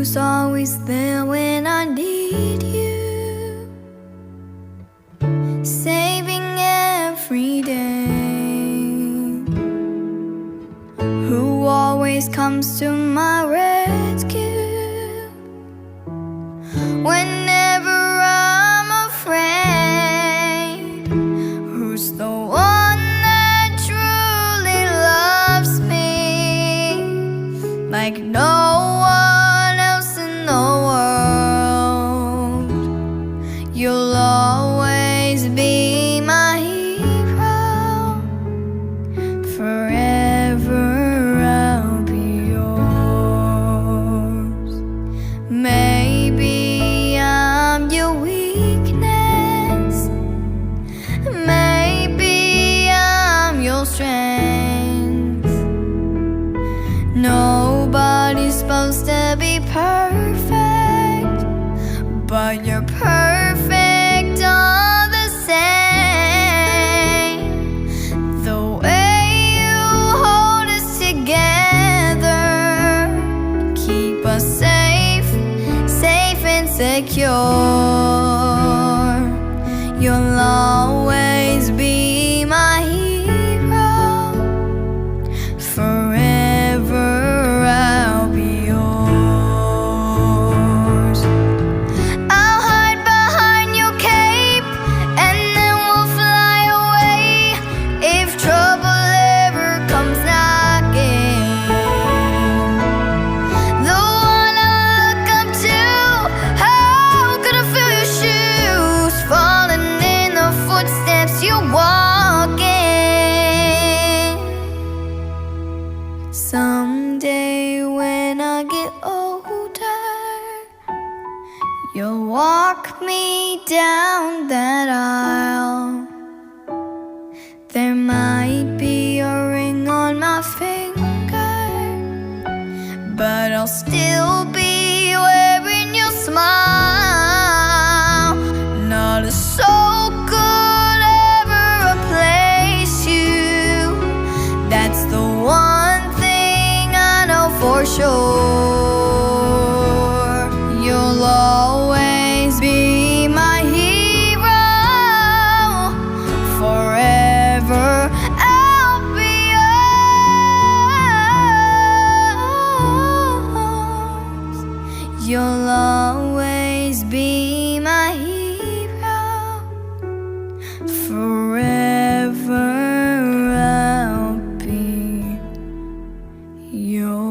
who's always there when I need you, saving every day, who always comes to my rescue whenever I'm afraid, who's the one that truly loves me like no one else in the world. You'll always be my hero, forever I'll be yours. Maybe I'm your weakness, maybe I'm your strength. Nobody's supposed to be perfect, but you're perfect all the same. The way you hold us together, keep us safe, safe and secure. You'll always be my hero, forever I'll be yours. I'll hide behind your cape and then we'll fly away if trouble ever comes knocking. The one I look up to, how could I feel your shoes falling in the footsteps you're walking? Someday when I get older, you'll walk me down that aisle. There might be a ring on my finger, but I'll still be wearing your smile. Not a soul could ever replace you. That's the one thing I know for sure. You'll always be my hero, forever I'll be yours. You'll always be my hero, forever I'll be yours.